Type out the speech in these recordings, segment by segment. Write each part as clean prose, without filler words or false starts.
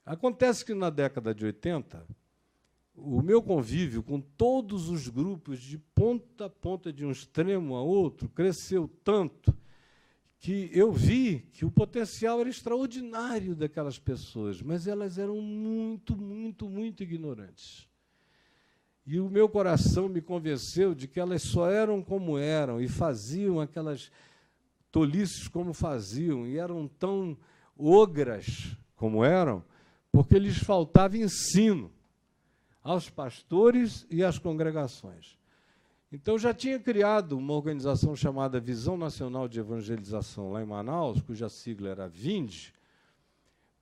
Acontece que, na década de 80, o meu convívio com todos os grupos, de ponta a ponta, de um extremo a outro, cresceu tanto que eu vi que o potencial era extraordinário daquelas pessoas, mas elas eram muito, muito, muito ignorantes. E o meu coração me convenceu de que elas só eram como eram e faziam aquelas tolices como faziam, e eram tão ogras como eram, porque lhes faltava ensino aos pastores e às congregações. Então, eu já tinha criado uma organização chamada Visão Nacional de Evangelização, lá em Manaus, cuja sigla era VIND,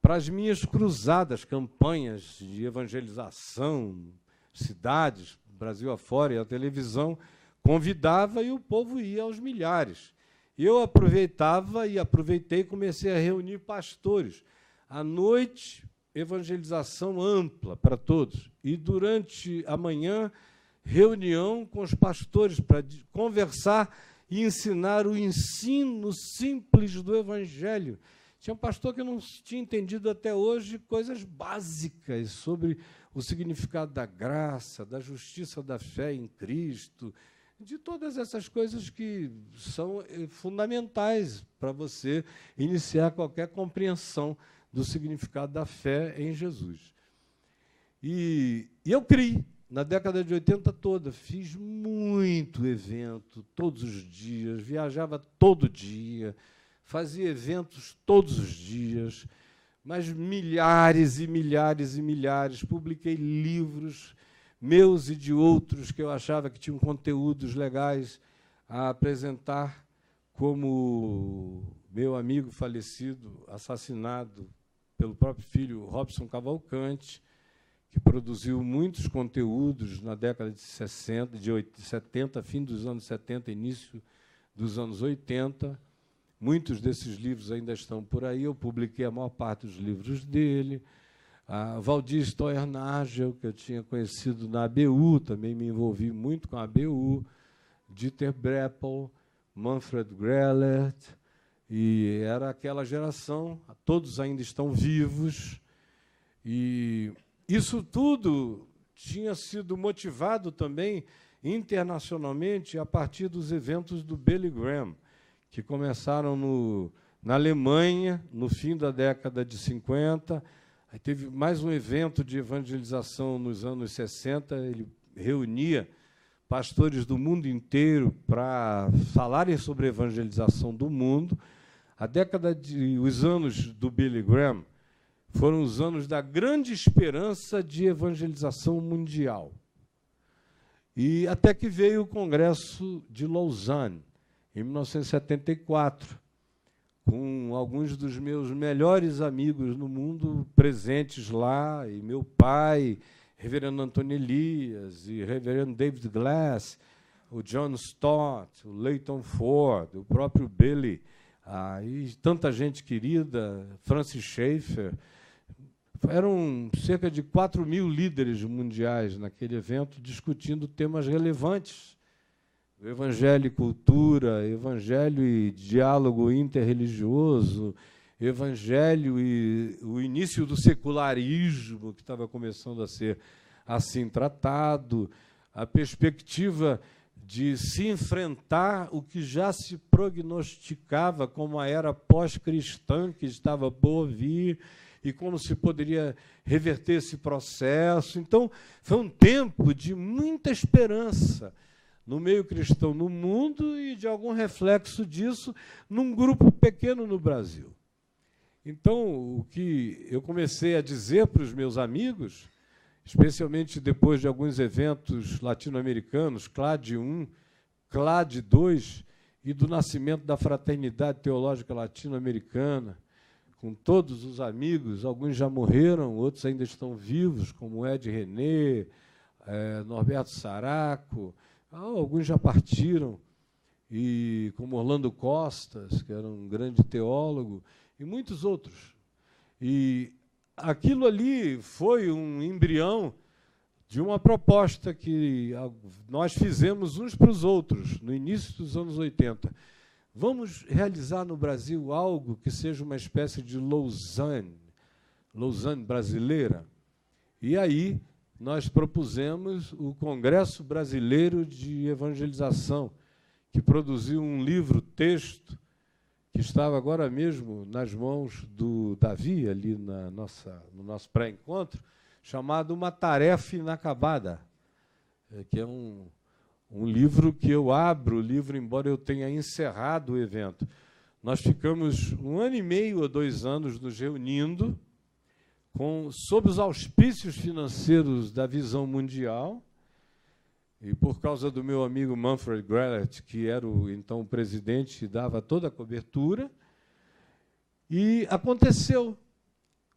para as minhas cruzadas, campanhas de evangelização, cidades, Brasil afora, e a televisão convidava e o povo ia aos milhares. Eu aproveitava e aproveitei e comecei a reunir pastores. À noite, evangelização ampla para todos. E, durante a manhã, reunião com os pastores para conversar e ensinar o ensino simples do Evangelho. Tinha um pastor que não tinha entendido até hoje coisas básicas sobre o significado da graça, da justiça da fé em Cristo, de todas essas coisas que são fundamentais para você iniciar qualquer compreensão do significado da fé em Jesus. E eu criei, na década de 80 toda, fiz muito evento, todos os dias, viajava todo dia, fazia eventos todos os dias, mas milhares e milhares e milhares, publiquei livros meus e de outros que eu achava que tinham conteúdos legais a apresentar, como meu amigo falecido, assassinado pelo próprio filho, Robson Cavalcante, que produziu muitos conteúdos na década de 60, de 70, fim dos anos 70, início dos anos 80. Muitos desses livros ainda estão por aí, eu publiquei a maior parte dos livros dele. A Valdir Steuernagel, que eu tinha conhecido na ABU, também me envolvi muito com a ABU, Dieter Breppel, Manfred Grellert, e era aquela geração, todos ainda estão vivos, e isso tudo tinha sido motivado também internacionalmente a partir dos eventos do Billy Graham, que começaram na Alemanha, no fim da década de 50. Aí teve mais um evento de evangelização nos anos 60, ele reunia pastores do mundo inteiro para falarem sobre a evangelização do mundo. Os anos do Billy Graham foram os anos da grande esperança de evangelização mundial. E até que veio o Congresso de Lausanne, em 1974, com alguns dos meus melhores amigos no mundo presentes lá, e meu pai, reverendo Antônio Elias, e reverendo David Glass, o John Stott, o Leighton Ford, o próprio Billy, e tanta gente querida, Francis Schaeffer. Eram cerca de 4.000 líderes mundiais naquele evento, discutindo temas relevantes: o evangelho e cultura, evangelho e diálogo interreligioso, evangelho e o início do secularismo, que estava começando a ser assim tratado, a perspectiva de se enfrentar o que já se prognosticava como a era pós-cristã que estava por vir, e como se poderia reverter esse processo. Então, foi um tempo de muita esperança no meio cristão no mundo e de algum reflexo disso num grupo pequeno no Brasil. Então, o que eu comecei a dizer para os meus amigos, especialmente depois de alguns eventos latino-americanos, CLAD 1, CLAD 2, e do nascimento da Fraternidade Teológica Latino-Americana, com todos os amigos, alguns já morreram, outros ainda estão vivos, como Ed René, Norberto Saraco, alguns já partiram, e como Orlando Costas, que era um grande teólogo, e muitos outros. E aquilo ali foi um embrião de uma proposta que nós fizemos uns para os outros, no início dos anos 80. Vamos realizar no Brasil algo que seja uma espécie de Lausanne. Lausanne brasileira. E aí nós propusemos o Congresso Brasileiro de Evangelização, que produziu um livro-texto que estava agora mesmo nas mãos do Davi, ali no nosso pré-encontro, chamado Uma Tarefa Inacabada, que é um livro que eu abro, embora eu tenha encerrado o evento. Nós ficamos 1 ano e meio a 2 anos nos reunindo, sob os auspícios financeiros da Visão Mundial, e por causa do meu amigo Manfred Grellert, que era então o presidente e dava toda a cobertura, e aconteceu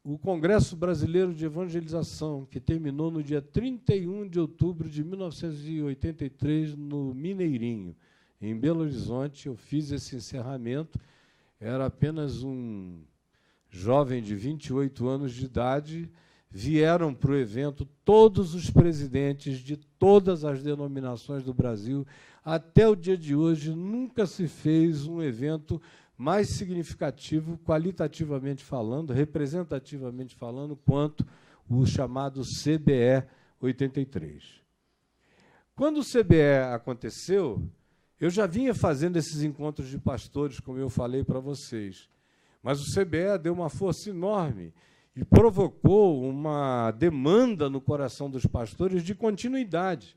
o Congresso Brasileiro de Evangelização, que terminou no dia 31 de outubro de 1983, no Mineirinho, em Belo Horizonte. Eu fiz esse encerramento, era apenas um jovem de 28 anos de idade. Vieram para o evento todos os presidentes de todas as denominações do Brasil. Até o dia de hoje, nunca se fez um evento mais significativo, qualitativamente falando, representativamente falando, quanto o chamado CBE 83. Quando o CBE aconteceu, eu já vinha fazendo esses encontros de pastores, como eu falei para vocês, mas o CBE deu uma força enorme e provocou uma demanda no coração dos pastores de continuidade.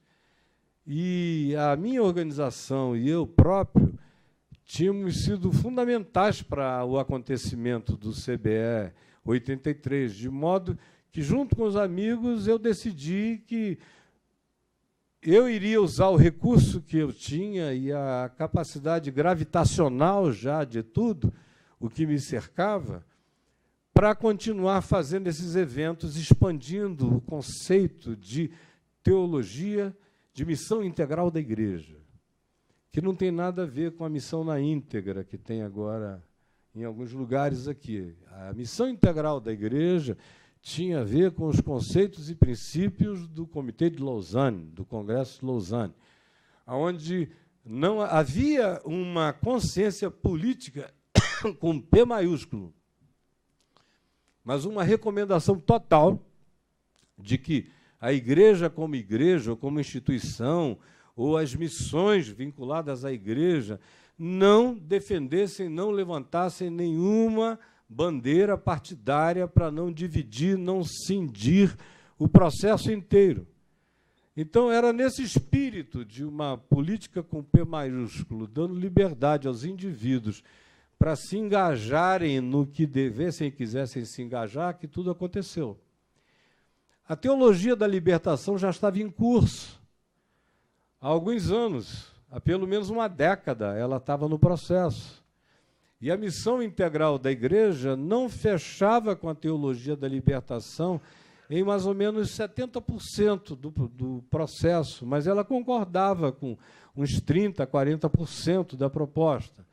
E a minha organização e eu próprio tínhamos sido fundamentais para o acontecimento do CBE 83, de modo que, junto com os amigos, eu decidi que eu iria usar o recurso que eu tinha e a capacidade gravitacional já de tudo o que me cercava, para continuar fazendo esses eventos, expandindo o conceito de teologia, de missão integral da igreja, que não tem nada a ver com a missão na íntegra que tem agora em alguns lugares aqui. A missão integral da igreja tinha a ver com os conceitos e princípios do Comitê de Lausanne, do Congresso de Lausanne, onde não havia uma consciência política com P maiúsculo, mas uma recomendação total de que a igreja, ou como instituição, ou as missões vinculadas à igreja, não defendessem, não levantassem nenhuma bandeira partidária para não dividir, não cindir o processo inteiro. Então, era nesse espírito de uma política com P maiúsculo, dando liberdade aos indivíduos para se engajarem no que devessem e quisessem se engajar, que tudo aconteceu. A teologia da libertação já estava em curso. Há alguns anos, há pelo menos uma década, ela estava no processo. E a missão integral da igreja não fechava com a teologia da libertação em mais ou menos 70% do processo, mas ela concordava com uns 30%, 40% da proposta.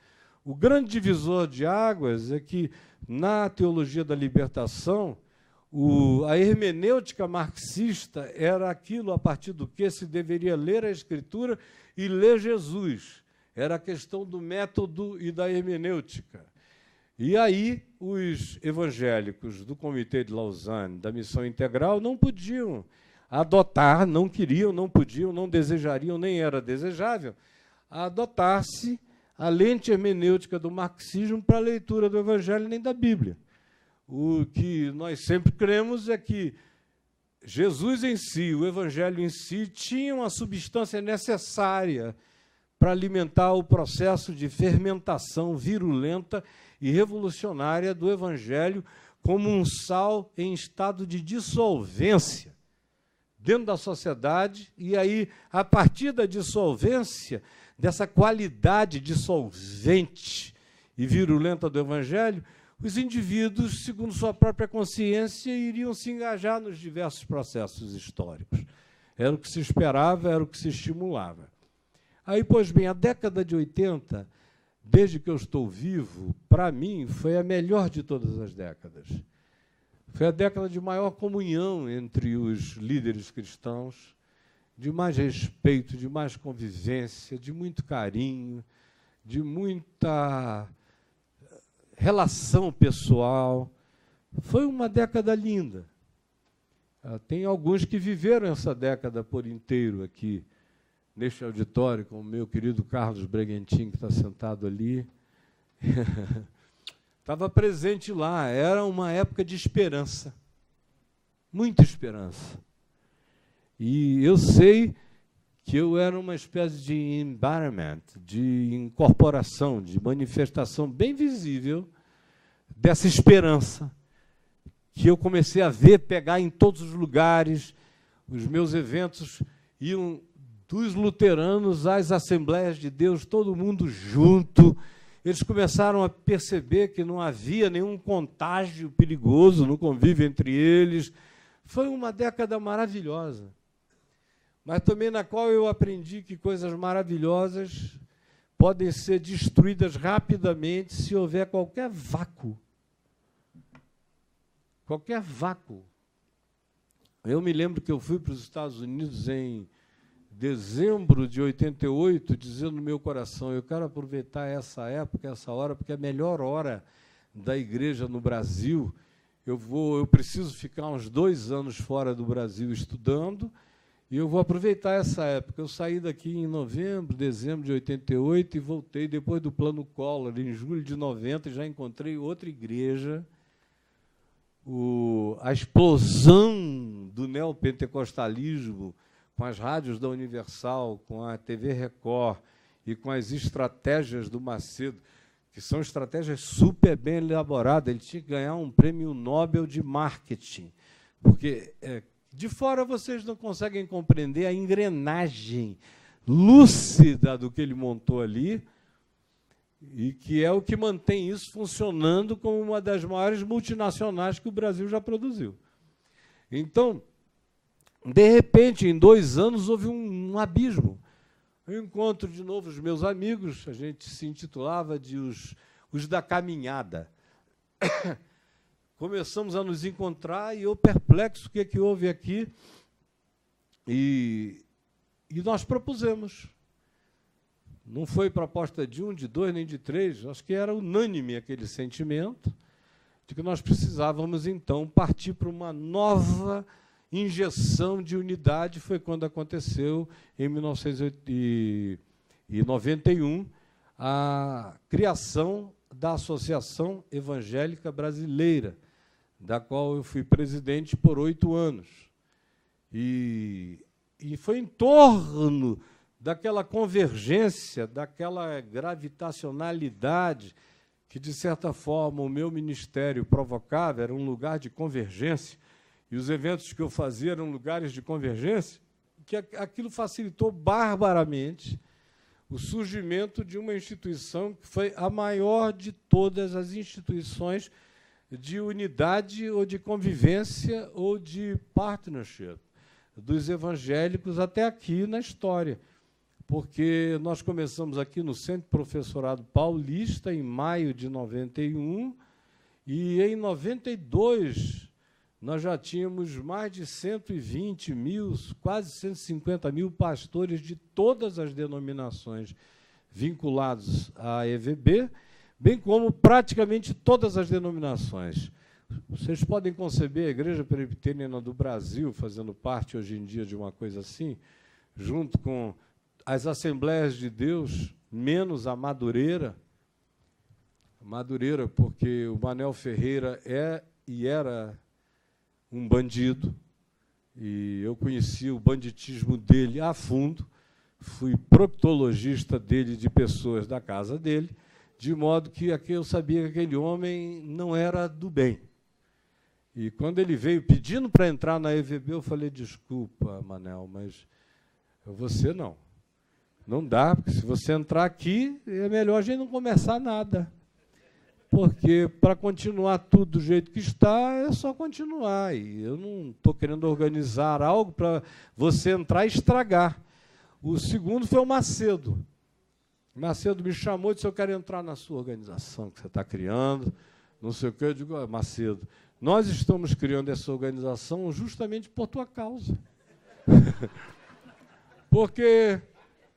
O grande divisor de águas é que, na teologia da libertação, a hermenêutica marxista era aquilo a partir do que se deveria ler a Escritura e ler Jesus. Era a questão do método e da hermenêutica. E aí os evangélicos do Comitê de Lausanne, da Missão Integral, não podiam adotar, não queriam, não podiam, não desejariam, nem era desejável, adotar-se a lente hermenêutica do marxismo para a leitura do Evangelho nem da Bíblia. O que nós sempre cremos é que Jesus em si, o Evangelho em si, tinham a substância necessária para alimentar o processo de fermentação virulenta e revolucionária do Evangelho como um sal em estado de dissolvência dentro da sociedade, e aí, a partir da dissolvência, dessa qualidade dissolvente e virulenta do Evangelho, os indivíduos, segundo sua própria consciência, iriam se engajar nos diversos processos históricos. Era o que se esperava, era o que se estimulava. Aí, pois bem, a década de 80, desde que eu estou vivo, para mim, foi a melhor de todas as décadas. Foi a década de maior comunhão entre os líderes cristãos, de mais respeito, de mais convivência, de muito carinho, de muita relação pessoal, Foi uma década linda. Tem alguns que viveram essa década por inteiro aqui, neste auditório, como o meu querido Carlos Breguentin, que está sentado ali. Estava presente lá. Era uma época de esperança, muita esperança. E eu sei que eu era uma espécie de environment, de incorporação, de manifestação bem visível dessa esperança, que eu comecei a ver pegar em todos os lugares. Os meus eventos iam dos luteranos às Assembleias de Deus, todo mundo junto. Eles começaram a perceber que não havia nenhum contágio perigoso no convívio entre eles. Foi uma década maravilhosa, mas também na qual eu aprendi que coisas maravilhosas podem ser destruídas rapidamente se houver qualquer vácuo. Qualquer vácuo. Eu me lembro que eu fui para os Estados Unidos em dezembro de 88, dizendo no meu coração, eu quero aproveitar essa época, essa hora, porque é a melhor hora da igreja no Brasil. Eu preciso ficar uns 2 anos fora do Brasil estudando, e eu vou aproveitar essa época. Eu saí daqui em novembro, dezembro de 88 e voltei depois do Plano Collor, em julho de 90, e já encontrei outra igreja. A explosão do neopentecostalismo, com as rádios da Universal, com a TV Record e com as estratégias do Macedo, que são estratégias super bem elaboradas. Ele tinha que ganhar um prêmio Nobel de marketing, porque de fora vocês não conseguem compreender a engrenagem lúcida do que ele montou ali, e que é o que mantém isso funcionando como uma das maiores multinacionais que o Brasil já produziu. Então, de repente, em 2 anos, houve um abismo. Eu encontro de novo os meus amigos, a gente se intitulava de os da caminhada. Começamos a nos encontrar e eu perplexo o que é que houve aqui. E nós propusemos. Não foi proposta de 1, de 2, nem de 3, acho que era unânime aquele sentimento de que nós precisávamos, então, partir para uma nova injeção de unidade. Foi quando aconteceu, em 1991, a criação da Associação Evangélica Brasileira, da qual eu fui presidente por 8 anos. E foi em torno daquela convergência, daquela gravitacionalidade que, de certa forma, o meu ministério provocava. Era um lugar de convergência, e os eventos que eu fazia eram lugares de convergência, que aquilo facilitou barbaramente o surgimento de uma instituição que foi a maior de todas as instituições de unidade ou de convivência ou de partnership dos evangélicos até aqui na história. Porque nós começamos aqui no Centro Professorado Paulista, em maio de 91, e em 92 nós já tínhamos mais de 120 mil, quase 150 mil pastores de todas as denominações vinculados à EVB, bem como praticamente todas as denominações. Vocês podem conceber a Igreja Presbiteriana do Brasil fazendo parte, hoje em dia, de uma coisa assim, junto com as Assembleias de Deus, menos a Madureira. Madureira, porque o Manel Ferreira é e era um bandido, e eu conheci o banditismo dele a fundo, fui proctologista dele, de pessoas da casa dele, de modo que eu sabia que aquele homem não era do bem. E quando ele veio pedindo para entrar na EVB, eu falei, desculpa, Manel, mas você não. Não dá, porque se você entrar aqui, é melhor a gente não começar nada. Porque, para continuar tudo do jeito que está, é só continuar. E eu não estou querendo organizar algo para você entrar e estragar. O segundo foi o Macedo. O Macedo me chamou e disse, eu quero entrar na sua organização que você está criando, não sei o quê. Eu digo, Macedo, nós estamos criando essa organização justamente por tua causa. Porque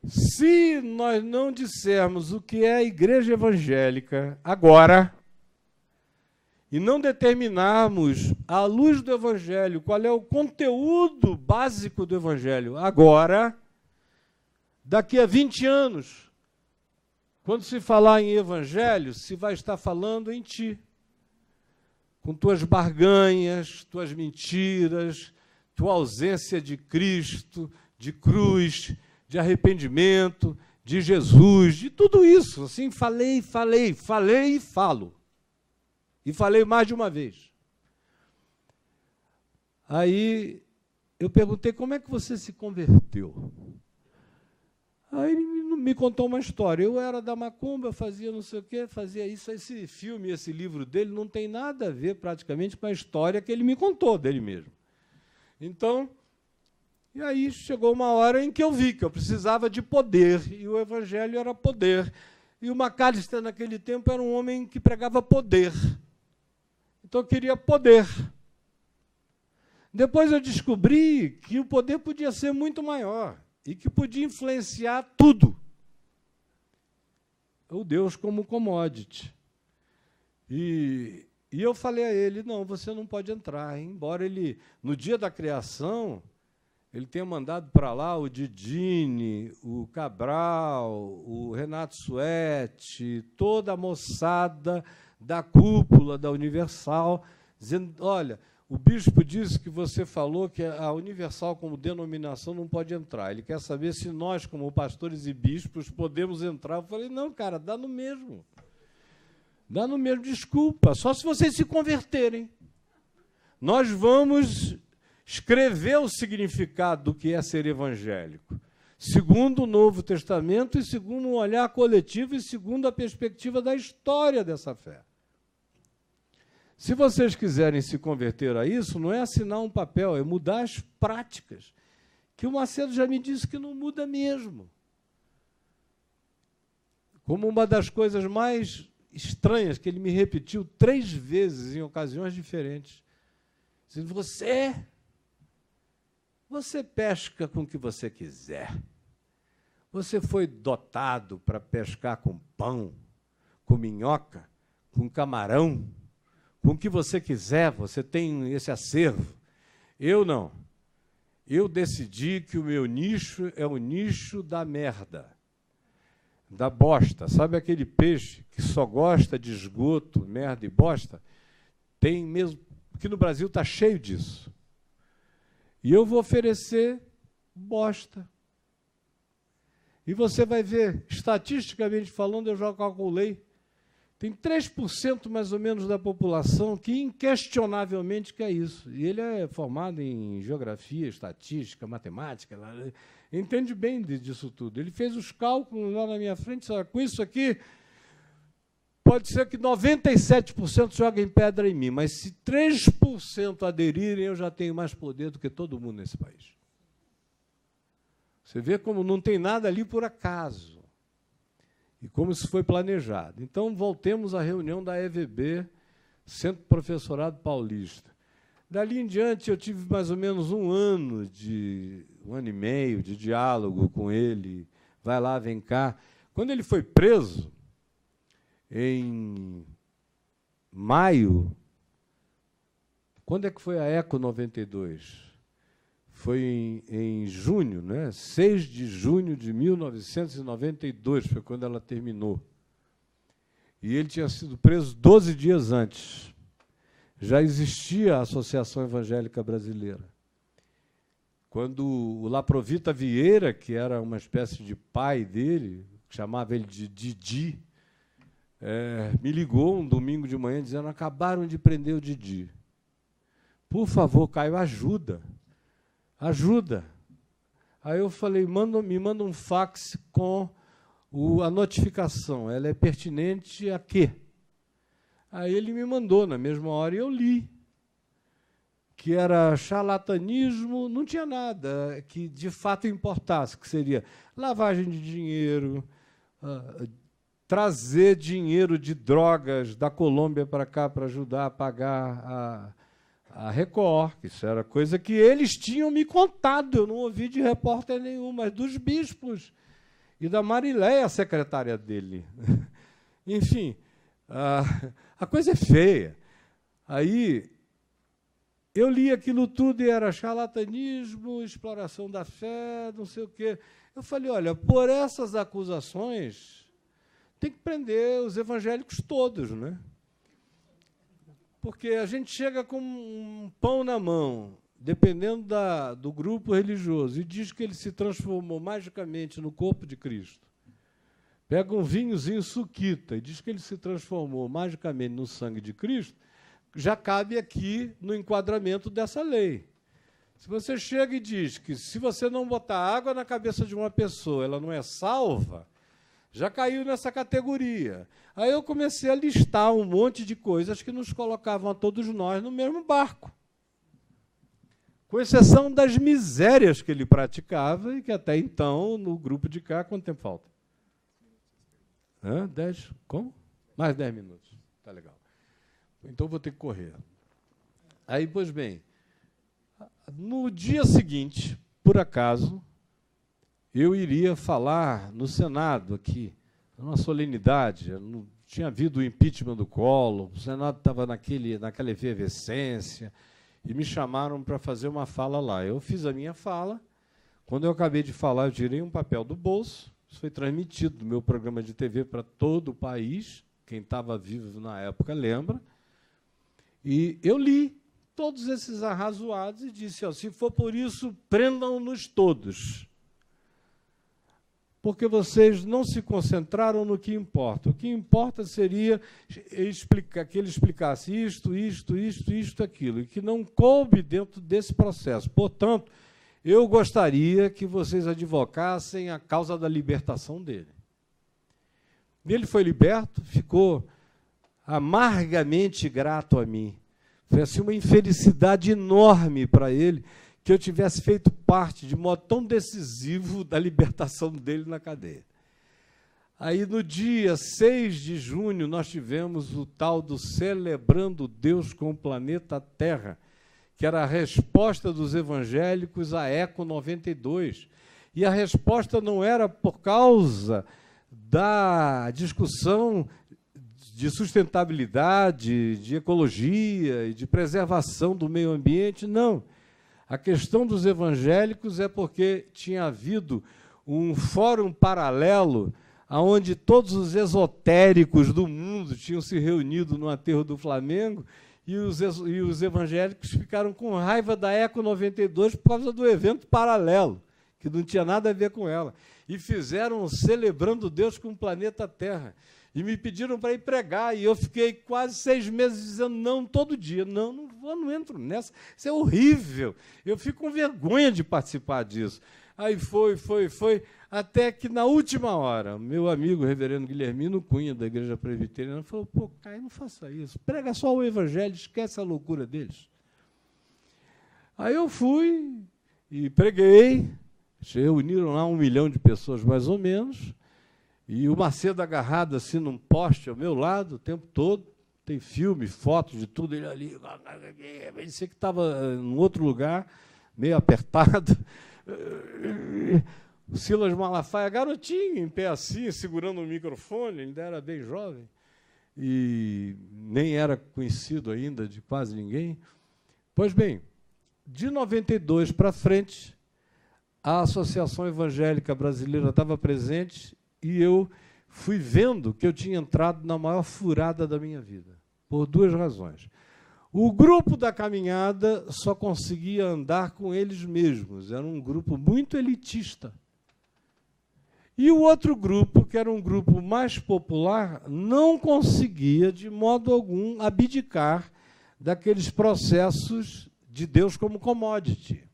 se nós não dissermos o que é a igreja evangélica agora, e não determinarmos, à luz do Evangelho, qual é o conteúdo básico do Evangelho, agora, daqui a 20 anos, quando se falar em Evangelho, se vai estar falando em ti, com tuas barganhas, tuas mentiras, tua ausência de Cristo, de cruz, de arrependimento, de Jesus, de tudo isso. Assim, falei e falo. E falei mais de uma vez. Aí eu perguntei, como é que você se converteu? Aí ele me contou uma história. Eu era da macumba, fazia não sei o quê, fazia isso. Esse filme, esse livro dele não tem nada a ver praticamente com a história que ele me contou dele mesmo. Então, e aí chegou uma hora em que eu vi que eu precisava de poder, e o Evangelho era poder. E o Macalister, naquele tempo, era um homem que pregava poder. Então, eu queria poder. Depois eu descobri que o poder podia ser muito maior e que podia influenciar tudo. O Deus como commodity. E eu falei a ele, não, você não pode entrar. Embora ele, no dia da criação, ele tenha mandado para lá o Didine, o Cabral, o Renato Suete, toda a moçada da cúpula da Universal, dizendo, olha, o bispo disse que você falou que a Universal como denominação não pode entrar. Ele quer saber se nós, como pastores e bispos, podemos entrar. Eu falei, não, cara, dá no mesmo. Dá no mesmo, desculpa, só se vocês se converterem. Nós vamos escrever o significado do que é ser evangélico, segundo o Novo Testamento e segundo um olhar coletivo e segundo a perspectiva da história dessa fé. Se vocês quiserem se converter a isso, não é assinar um papel, é mudar as práticas, que o Macedo já me disse que não muda mesmo. Como uma das coisas mais estranhas, que ele me repetiu 3 vezes em ocasiões diferentes, dizendo, você pesca com o que você quiser. Você foi dotado para pescar com pão, com minhoca, com camarão, com o que você quiser, você tem esse acervo. Eu não. Eu decidi que o meu nicho é o nicho da merda, da bosta. Sabe aquele peixe que só gosta de esgoto, merda e bosta? Tem mesmo, porque no Brasil está cheio disso. E eu vou oferecer bosta. E você vai ver, estatisticamente falando, eu já calculei, tem 3% mais ou menos da população que inquestionavelmente quer isso. E ele é formado em geografia, estatística, matemática, entende bem disso tudo. Ele fez os cálculos lá na minha frente, sabe, com isso aqui, pode ser que 97% joguem pedra em mim, mas se 3% aderirem, eu já tenho mais poder do que todo mundo nesse país. Você vê como não tem nada ali por acaso. E como isso foi planejado. Então, voltemos à reunião da EVB, Centro Professorado Paulista. Dali em diante, eu tive mais ou menos um ano e meio de diálogo com ele. Vai lá, vem cá. Quando ele foi preso, em maio, quando é que foi a ECO 92? Foi em junho, né? 6 de junho de 1992, foi quando ela terminou. E ele tinha sido preso 12 dias antes. Já existia a Associação Evangélica Brasileira. Quando o Laprovita Vieira, que era uma espécie de pai dele, chamava ele de Didi, me ligou um domingo de manhã dizendo, acabaram de prender o Didi. Por favor, Caio, ajuda. Ajuda. Aí eu falei, me manda um fax com a notificação. Ela é pertinente a quê? Aí ele me mandou na mesma hora e eu li. Que era charlatanismo, não tinha nada que de fato importasse, que seria lavagem de dinheiro, trazer dinheiro de drogas da Colômbia para cá para ajudar a pagar a Record, que isso era coisa que eles tinham me contado, eu não ouvi de repórter nenhum, mas dos bispos e da Mariléia, a secretária dele. Enfim, a coisa é feia. Aí eu li aquilo tudo e era charlatanismo, exploração da fé, não sei o quê. Eu falei, olha, por essas acusações, tem que prender os evangélicos todos, né? Porque a gente chega com um pão na mão, dependendo do grupo religioso, e diz que ele se transformou magicamente no corpo de Cristo. Pega um vinhozinho suquita e diz que ele se transformou magicamente no sangue de Cristo, já cabe aqui no enquadramento dessa lei. Se você chega e diz que se você não botar água na cabeça de uma pessoa, ela não é salva, já caiu nessa categoria. Aí eu comecei a listar um monte de coisas que nos colocavam a todos nós no mesmo barco, com exceção das misérias que ele praticava e que até então, no grupo de cá, quanto tempo falta? 10? Como? Mais 10 minutos. Tá legal. Então vou ter que correr. Aí, pois bem, no dia seguinte, por acaso, eu iria falar no Senado aqui, numa solenidade. Não tinha havido o impeachment do Collor, o Senado estava naquela efervescência, e me chamaram para fazer uma fala lá. Eu fiz a minha fala. Quando eu acabei de falar, eu tirei um papel do bolso. Isso foi transmitido do meu programa de TV para todo o país. Quem estava vivo na época lembra. E eu li todos esses arrazoados e disse, ó, se for por isso, prendam-nos todos. Porque vocês não se concentraram no que importa. O que importa seria que ele explicasse isto, aquilo, e que não coube dentro desse processo. Portanto, eu gostaria que vocês advocassem a causa da libertação dele. Ele foi liberto, ficou amargamente grato a mim. Foi assim uma infelicidade enorme para ele que eu tivesse feito parte de modo tão decisivo da libertação dele na cadeia. Aí, no dia 6 de junho, nós tivemos o tal do Celebrando Deus com o Planeta Terra, que era a resposta dos evangélicos à Eco 92. E a resposta não era por causa da discussão de sustentabilidade, de ecologia e de preservação do meio ambiente, não. A questão dos evangélicos é porque tinha havido um fórum paralelo onde todos os esotéricos do mundo tinham se reunido no aterro do Flamengo e os evangélicos ficaram com raiva da Eco 92 por causa do evento paralelo, que não tinha nada a ver com ela. E fizeram Celebrando Deus com o Planeta Terra. E me pediram para ir pregar, e eu fiquei quase 6 meses dizendo não todo dia. Não vou, não entro nessa, isso é horrível. Eu fico com vergonha de participar disso. Aí foi, até que na última hora, meu amigo reverendo Guilhermino Cunha, da Igreja Presbiteriana, falou, pô, Caio, não faça isso, prega só o evangelho, esquece a loucura deles. Aí eu fui e preguei, se reuniram lá 1 milhão de pessoas, mais ou menos, e o Macedo agarrado assim num poste ao meu lado o tempo todo, tem filme, foto de tudo, ele ali, ele sei que estava em outro lugar, meio apertado. O Silas Malafaia, garotinho, em pé assim, segurando o microfone, ele ainda era bem jovem, e nem era conhecido ainda de quase ninguém. Pois bem, de 92 para frente, a Associação Evangélica Brasileira estava presente, e eu fui vendo que eu tinha entrado na maior furada da minha vida, por 2 razões. O grupo da caminhada só conseguia andar com eles mesmos, era um grupo muito elitista. E o outro grupo, que era um grupo mais popular, não conseguia, de modo algum, abdicar daqueles processos de Deus como commodity.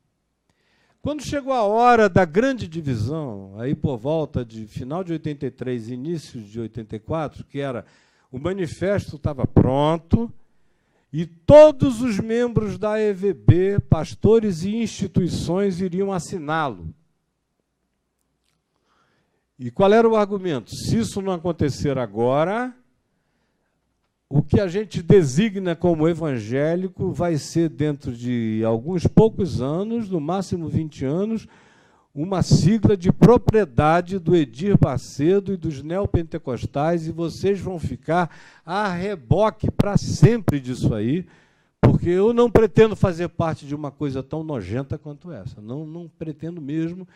Quando chegou a hora da grande divisão, aí por volta de final de 83 e início de 84, que era o manifesto estava pronto, e todos os membros da EVB, pastores e instituições, iriam assiná-lo. E qual era o argumento? Se isso não acontecer agora, o que a gente designa como evangélico vai ser, dentro de alguns poucos anos, no máximo 20 anos, uma sigla de propriedade do Edir Macedo e dos neopentecostais, e vocês vão ficar a reboque para sempre disso aí, Porque eu não pretendo fazer parte de uma coisa tão nojenta quanto essa. Não pretendo mesmo.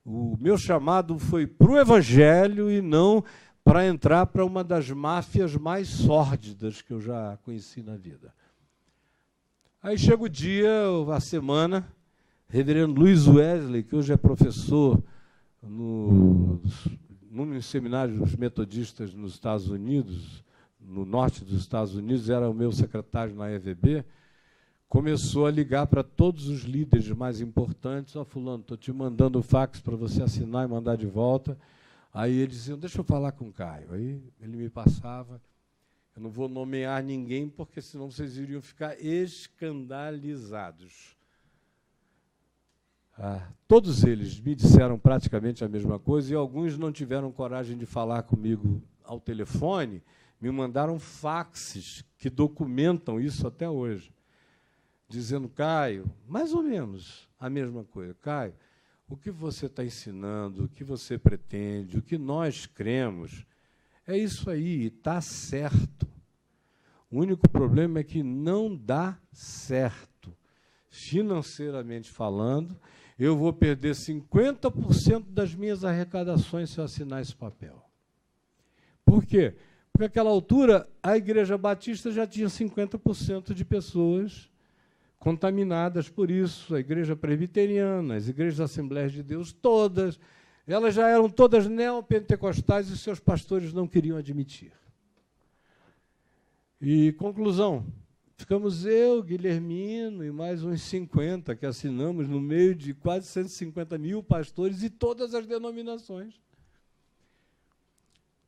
O meu chamado foi para o Evangelho e não para entrar para uma das máfias mais sórdidas que eu já conheci na vida. Aí chega o dia, a semana, reverendo Luiz Wesley, que hoje é professor num seminário dos metodistas nos Estados Unidos, no norte dos Estados Unidos, era o meu secretário na EVB, começou a ligar para todos os líderes mais importantes. Ó, fulano, estou te mandando o fax para você assinar e mandar de volta. Aí eles diziam, deixa eu falar com o Caio. Aí ele me passava. Eu não vou nomear ninguém, porque senão vocês iriam ficar escandalizados. Todos eles me disseram praticamente a mesma coisa, e alguns não tiveram coragem de falar comigo ao telefone, me mandaram faxes que documentam isso até hoje, dizendo, Caio, mais ou menos a mesma coisa, Caio, o que você está ensinando, o que você pretende, o que nós cremos, é isso aí, está certo. O único problema é que não dá certo. Financeiramente falando, eu vou perder 50% das minhas arrecadações se eu assinar esse papel. Por quê? Porque naquela altura a Igreja Batista já tinha 50% de pessoas contaminadas por isso, a Igreja Presbiteriana, as Igrejas Assembleias de Deus, todas, elas já eram todas neopentecostais e seus pastores não queriam admitir. E, conclusão, ficamos eu, Guilhermino e mais uns 50 que assinamos no meio de quase 150 mil pastores e todas as denominações.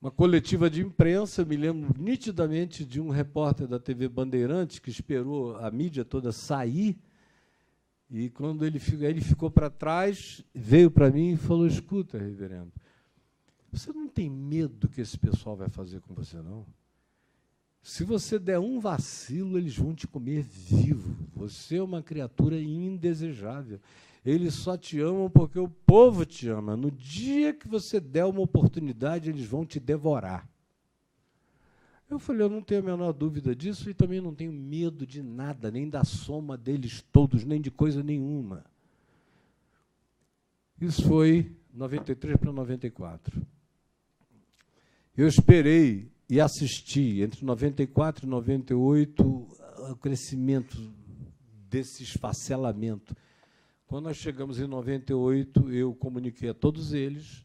Uma coletiva de imprensa, eu me lembro nitidamente de um repórter da TV Bandeirantes que esperou a mídia toda sair, e quando ele ficou para trás, veio para mim e falou, escuta, reverendo, você não tem medo do que esse pessoal vai fazer com você, não? Se você der um vacilo, eles vão te comer vivo. Você é uma criatura indesejável. Eles só te amam porque o povo te ama. No dia que você der uma oportunidade, eles vão te devorar. Eu falei, eu não tenho a menor dúvida disso e também não tenho medo de nada, nem da soma deles todos, nem de coisa nenhuma. Isso foi 93 para 94. Eu esperei e assisti, entre 94 e 98, o crescimento desse esfacelamento. Quando nós chegamos em 98, eu comuniquei a todos eles,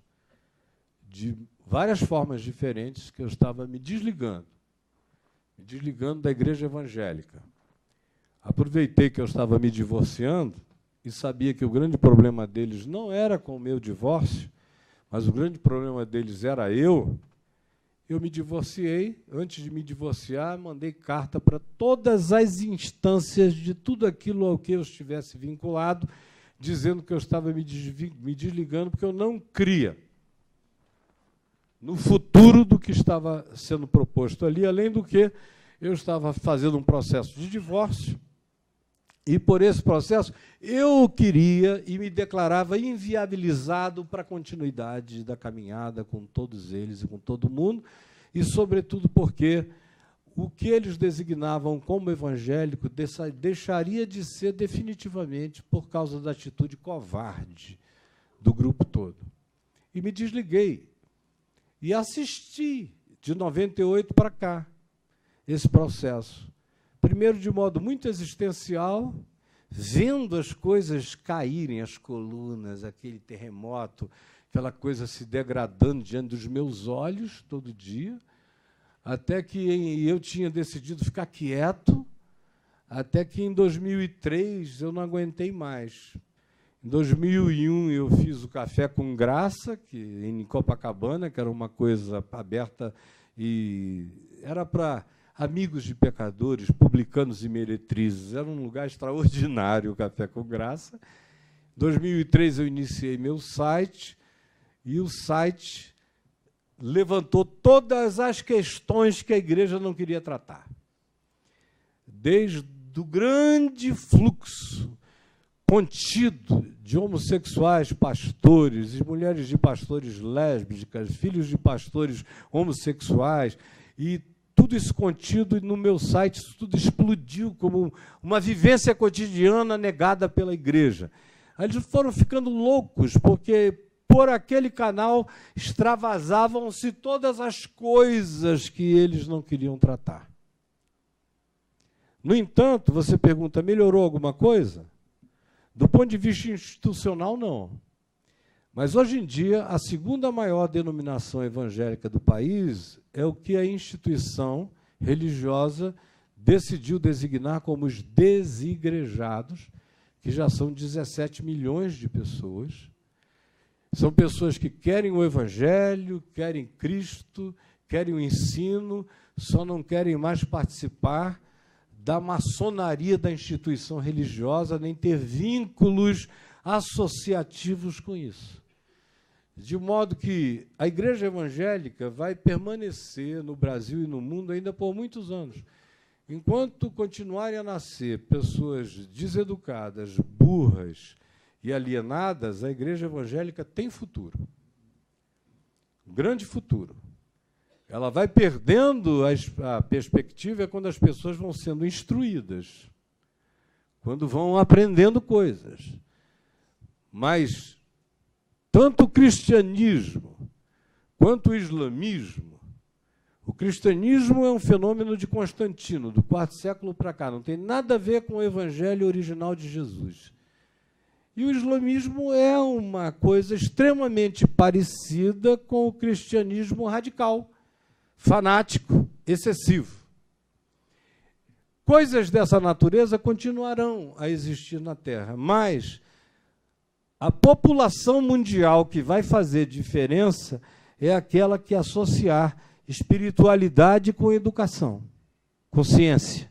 de várias formas diferentes, que eu estava me desligando da igreja evangélica. Aproveitei que eu estava me divorciando e sabia que o grande problema deles não era com o meu divórcio, mas o grande problema deles era eu. Eu me divorciei. Antes de me divorciar, mandei carta para todas as instâncias de tudo aquilo ao que eu estivesse vinculado, dizendo que eu estava me desligando porque eu não cria no futuro do que estava sendo proposto ali, além do que eu estava fazendo um processo de divórcio, e por esse processo eu queria e me declarava inviabilizado para a continuidade da caminhada com todos eles e com todo mundo, e, sobretudo, porque o que eles designavam como evangélico deixaria de ser definitivamente por causa da atitude covarde do grupo todo. E me desliguei. E assisti, de 98 para cá, esse processo. Primeiro, de modo muito existencial, vendo as coisas caírem, as colunas, aquele terremoto, aquela coisa se degradando diante dos meus olhos todo dia, até que eu tinha decidido ficar quieto, até que em 2003 eu não aguentei mais. Em 2001 eu fiz o Café com Graça, em Copacabana, que era uma coisa aberta e era para amigos de pecadores, publicanos e meretrizes. Era um lugar extraordinário o Café com Graça. Em 2003 eu iniciei meu site, e o site levantou todas as questões que a igreja não queria tratar. Desde o grande fluxo contido de homossexuais pastores, e mulheres de pastores lésbicas, filhos de pastores homossexuais, e tudo isso contido no meu site, isso tudo explodiu como uma vivência cotidiana negada pela igreja. Aí eles foram ficando loucos, porque por aquele canal extravasavam-se todas as coisas que eles não queriam tratar. No entanto, você pergunta, melhorou alguma coisa? Do ponto de vista institucional, não. Mas, hoje em dia, a segunda maior denominação evangélica do país é o que a instituição religiosa decidiu designar como os desigrejados, que já são 17 milhões de pessoas. São pessoas que querem o Evangelho, querem Cristo, querem o ensino, só não querem mais participar da maçonaria da instituição religiosa, nem ter vínculos associativos com isso. De modo que a igreja evangélica vai permanecer no Brasil e no mundo ainda por muitos anos. Enquanto continuarem a nascer pessoas deseducadas, burras e alienadas, a igreja evangélica tem futuro. Um grande futuro. Ela vai perdendo a perspectiva quando as pessoas vão sendo instruídas, quando vão aprendendo coisas. Mas tanto o cristianismo quanto o islamismo, o cristianismo é um fenômeno de Constantino, do IV século para cá, não tem nada a ver com o evangelho original de Jesus. E o islamismo é uma coisa extremamente parecida com o cristianismo radical, fanático, excessivo. Coisas dessa natureza continuarão a existir na Terra, mas a população mundial que vai fazer diferença é aquela que associar espiritualidade com educação, com ciência.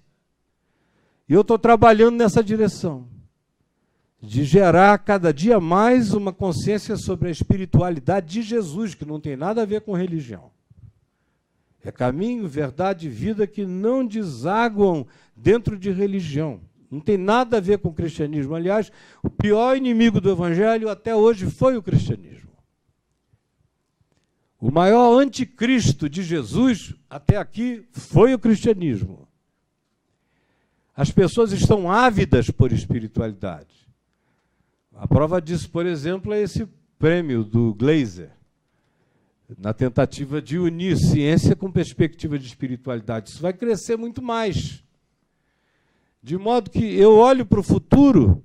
E eu estou trabalhando nessa direção, de gerar cada dia mais uma consciência sobre a espiritualidade de Jesus, que não tem nada a ver com religião. É caminho, verdade e vida que não desaguam dentro de religião. Não tem nada a ver com o cristianismo. Aliás, o pior inimigo do evangelho até hoje foi o cristianismo. O maior anticristo de Jesus até aqui foi o cristianismo. As pessoas estão ávidas por espiritualidade. A prova disso, por exemplo, é esse prêmio do Glaser, na tentativa de unir ciência com perspectiva de espiritualidade. Isso vai crescer muito mais. De modo que eu olho para o futuro,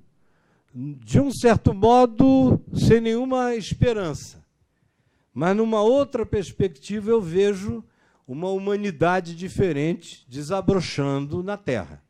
de um certo modo, sem nenhuma esperança. Mas, numa outra perspectiva, eu vejo uma humanidade diferente desabrochando na Terra.